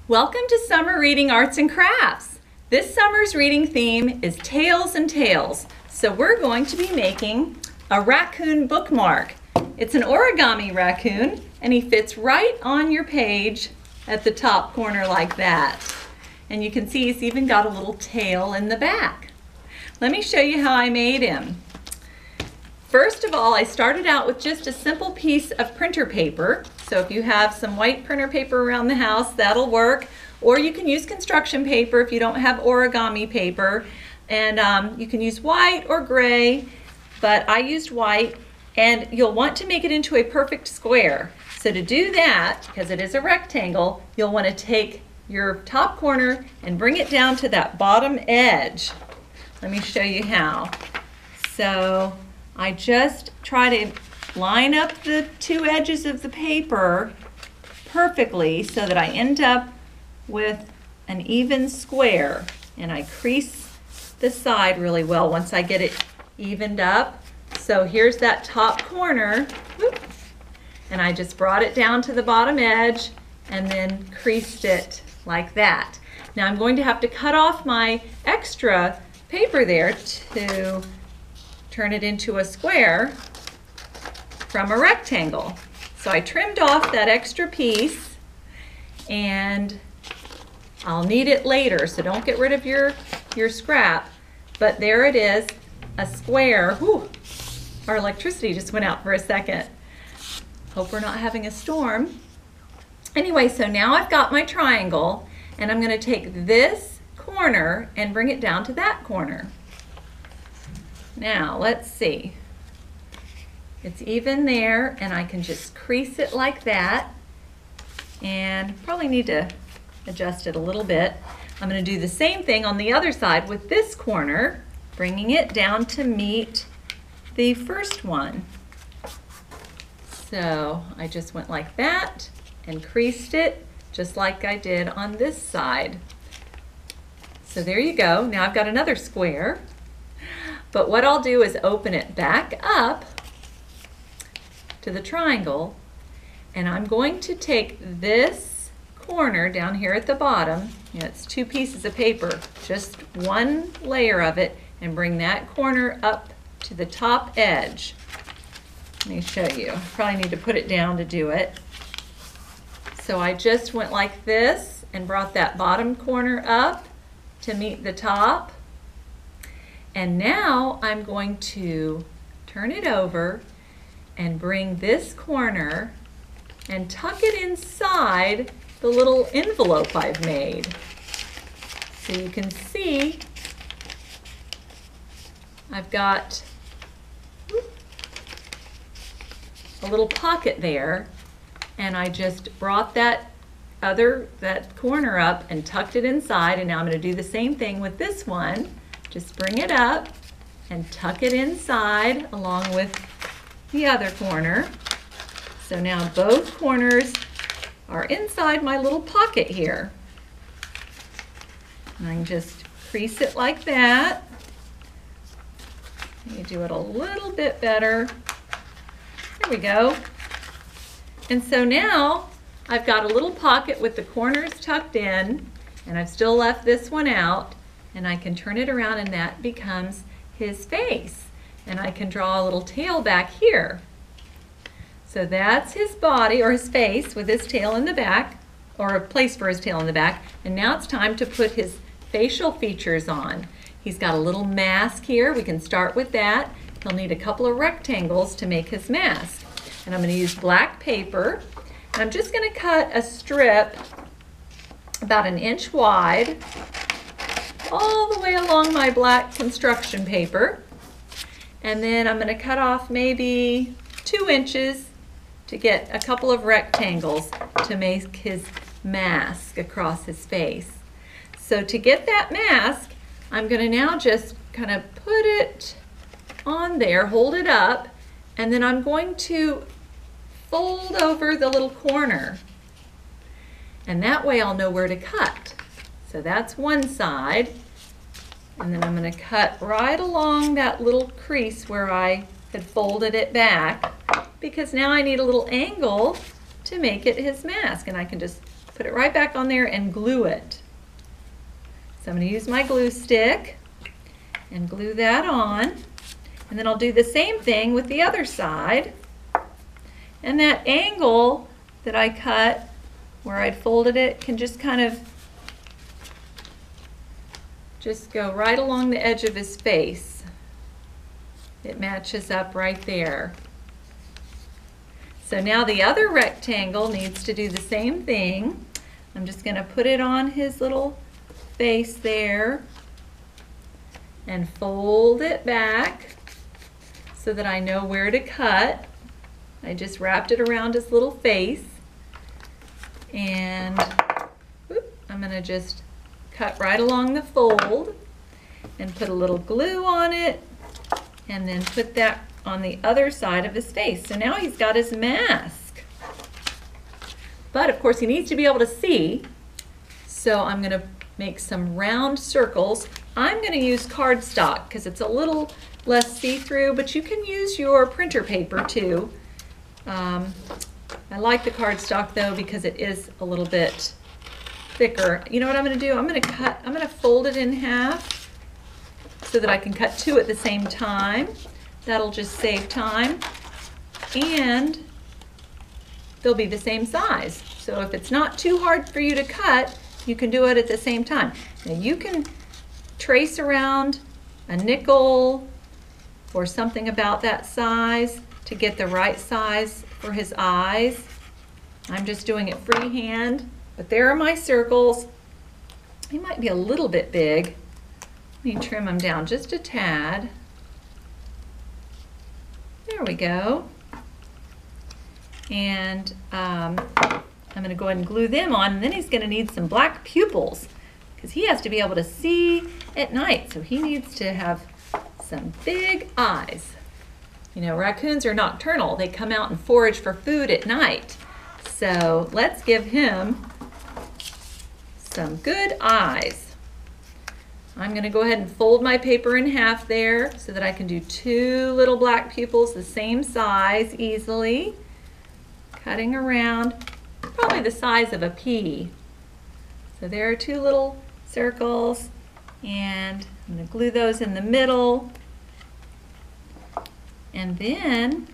Welcome to Summer Reading Arts and Crafts. This summer's reading theme is Tales and Tales. So we're going to be making a raccoon bookmark. It's an origami raccoon and he fits right on your page at the top corner like that. And you can see he's even got a little tail in the back. Let me show you how I made him. First of all, I started out with just a simple piece of printer paper. So if you have some white printer paper around the house, that'll work. Or you can use construction paper if you don't have origami paper. And you can use white or gray, but I used white. And you'll want to make it into a perfect square. So to do that, because it is a rectangle, you'll want to take your top corner and bring it down to that bottom edge. Let me show you how. So I just try to line up the two edges of the paper perfectly so that I end up with an even square, and I crease the side really well once I get it evened up. So here's that top corner, whoop, and I just brought it down to the bottom edge and then creased it like that. Now I'm going to have to cut off my extra paper there to turn it into a square from a rectangle. So I trimmed off that extra piece, and I'll need it later, so don't get rid of your scrap. But there it is, a square. Whew, our electricity just went out for a second. Hope we're not having a storm. Anyway, so now I've got my triangle, and I'm going to take this corner and bring it down to that corner. Now, let's see. It's even there, and I can just crease it like that. And probably need to adjust it a little bit. I'm going to do the same thing on the other side with this corner, bringing it down to meet the first one. So I just went like that and creased it just like I did on this side. So there you go. Now I've got another square. But what I'll do is open it back up to the triangle, and I'm going to take this corner down here at the bottom, it's two pieces of paper, just one layer of it, and bring that corner up to the top edge. Let me show you. Probably need to put it down to do it. So I just went like this and brought that bottom corner up to meet the top. And now I'm going to turn it over and bring this corner and tuck it inside the little envelope I've made. So you can see I've got a little pocket there, and I just brought that corner up and tucked it inside, and now I'm going to do the same thing with this one. Just bring it up and tuck it inside along with the other corner. So now both corners are inside my little pocket here. And I can just crease it like that. Let me do it a little bit better. There we go. And so now I've got a little pocket with the corners tucked in, and I've still left this one out, and I can turn it around and that becomes his face. And I can draw a little tail back here. So that's his body, or his face, with his tail in the back, or a place for his tail in the back. And now it's time to put his facial features on. He's got a little mask here. We can start with that. He'll need a couple of rectangles to make his mask. And I'm going to use black paper. And I'm just going to cut a strip about 1 inch wide all the way along my black construction paper. And then I'm going to cut off maybe 2 inches to get a couple of rectangles to make his mask across his face. So to get that mask, I'm going to now just kind of put it on there, hold it up, and then I'm going to fold over the little corner. And that way I'll know where to cut. So that's one side. And then I'm going to cut right along that little crease where I had folded it back, because now I need a little angle to make it his mask. And I can just put it right back on there and glue it. So I'm going to use my glue stick and glue that on. And then I'll do the same thing with the other side. And that angle that I cut where I'd folded it can just kind of just go right along the edge of his face. It matches up right there. So now the other rectangle needs to do the same thing. I'm just going to put it on his little face there and fold it back so that I know where to cut. I just wrapped it around his little face, and I'm going to just cut right along the fold and put a little glue on it and then put that on the other side of his face. So now he's got his mask. But of course he needs to be able to see, so I'm going to make some round circles. I'm going to use cardstock because it's a little less see-through, but you can use your printer paper too. I like the cardstock though because it is a little bit thicker. You know what I'm going to do? I'm going to fold it in half so that I can cut two at the same time. That'll just save time, and they'll be the same size. So if it's not too hard for you to cut, you can do it at the same time. Now you can trace around a nickel or something about that size to get the right size for his eyes. I'm just doing it freehand, but there are my circles. They might be a little bit big. Let me trim them down just a tad. There we go. And I'm going to go ahead and glue them on, and then he's going to need some black pupils because he has to be able to see at night, so he needs to have some big eyes. You know, raccoons are nocturnal. They come out and forage for food at night. So let's give him some good eyes. I'm going to go ahead and fold my paper in half there so that I can do two little black pupils the same size easily. Cutting around, probably the size of a pea. So there are two little circles, and I'm going to glue those in the middle. And then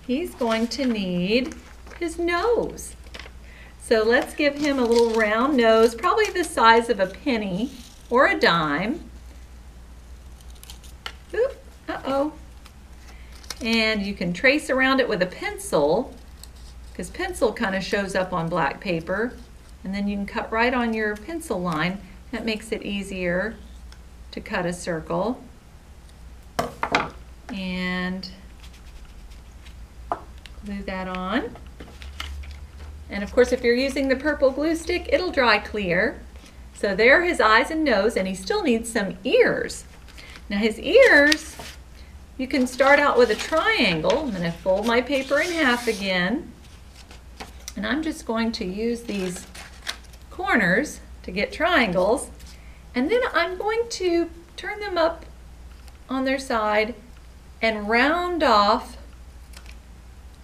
he's going to need his nose. So let's give him a little round nose, probably the size of a penny or a dime. Oop, uh-oh. And you can trace around it with a pencil, because pencil kind of shows up on black paper, and then you can cut right on your pencil line. That makes it easier to cut a circle. And glue that on. And of course, if you're using the purple glue stick, it'll dry clear. So there are his eyes and nose, and he still needs some ears. Now his ears, you can start out with a triangle. I'm going to fold my paper in half again. And I'm just going to use these corners to get triangles. And then I'm going to turn them up on their side and round off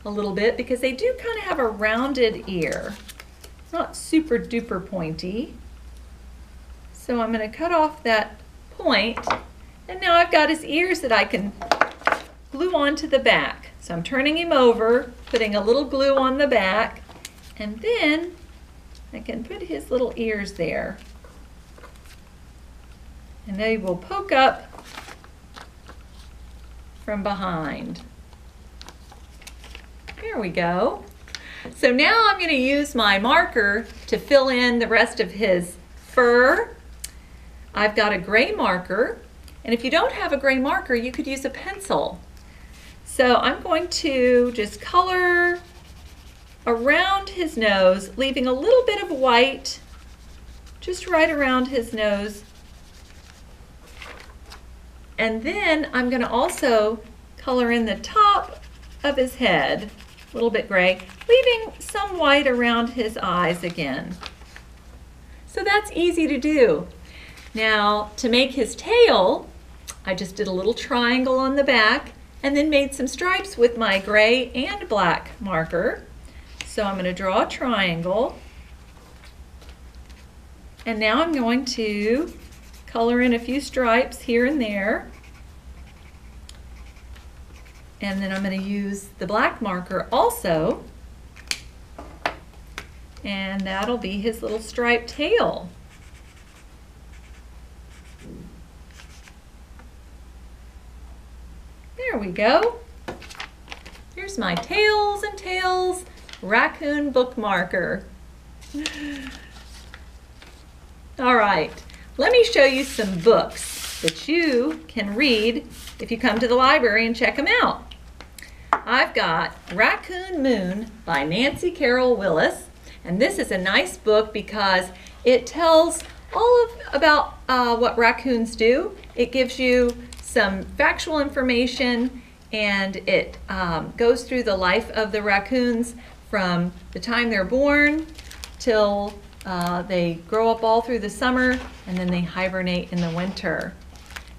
a little bit because they do kind of have a rounded ear. It's not super duper pointy. So I'm going to cut off that point, and now I've got his ears that I can glue onto the back. So I'm turning him over, putting a little glue on the back, and then I can put his little ears there. And they will poke up from behind. There we go. So now I'm going to use my marker to fill in the rest of his fur. I've got a gray marker, and if you don't have a gray marker, you could use a pencil. So I'm going to just color around his nose, leaving a little bit of white just right around his nose. And then I'm going to also color in the top of his head, a little bit gray, leaving some white around his eyes again. So that's easy to do. Now, to make his tail, I just did a little triangle on the back and then made some stripes with my gray and black marker. So I'm going to draw a triangle And now I'm going to color in a few stripes here and there. And then I'm going to use the black marker also. And that'll be his little striped tail. There we go. Here's my Tails and Tails Raccoon bookmarker. All right, let me show you some books that you can read if you come to the library and check them out. I've got Raccoon Moon by Nancy Carroll Willis, and this is a nice book because it tells about what raccoons do. It gives you some factual information, and it goes through the life of the raccoons from the time they're born till they grow up all through the summer, and then they hibernate in the winter.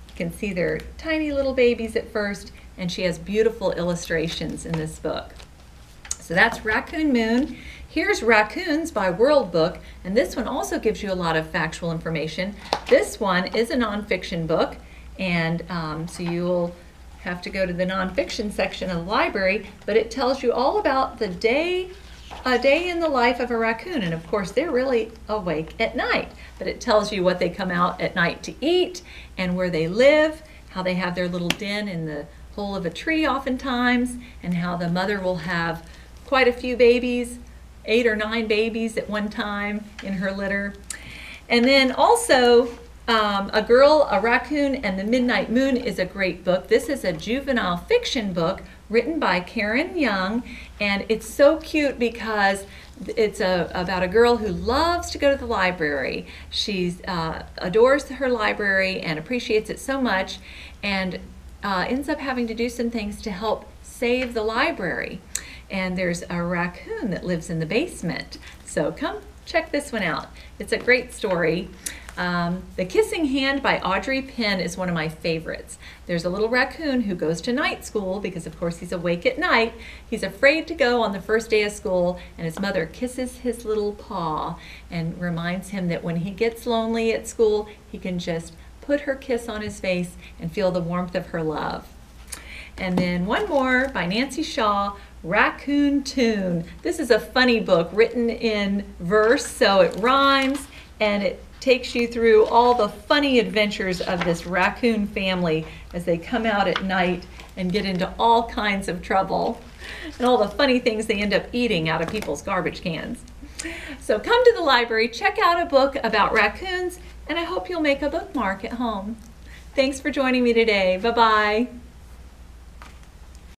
You can see they're tiny little babies at first, and she has beautiful illustrations in this book. So that's Raccoon Moon. Here's Raccoons by World Book, and this one also gives you a lot of factual information. This one is a nonfiction book, and so you'll have to go to the nonfiction section of the library, but it tells you all about a day in the life of a raccoon. And of course, they're really awake at night, but it tells you what they come out at night to eat and where they live, how they have their little den in the hole of a tree oftentimes, and how the mother will have quite a few babies, 8 or 9 babies at one time in her litter. And then also, A Raccoon and the Midnight Moon is a great book. This is a juvenile fiction book written by Karen Young, and it's so cute because it's about a girl who loves to go to the library. She adores her library and appreciates it so much, and ends up having to do some things to help save the library. And there's a raccoon that lives in the basement. So come check this one out. It's a great story. The Kissing Hand by Audrey Penn is one of my favorites. There's a little raccoon who goes to night school because of course he's awake at night. He's afraid to go on the first day of school, and his mother kisses his little paw and reminds him that when he gets lonely at school, he can just put her kiss on his face and feel the warmth of her love. And then one more by Nancy Shaw, Raccoon Tune. This is a funny book written in verse, so it rhymes and it takes you through all the funny adventures of this raccoon family as they come out at night and get into all kinds of trouble and all the funny things they end up eating out of people's garbage cans. So come to the library, check out a book about raccoons, and I hope you'll make a bookmark at home. Thanks for joining me today. Bye-bye.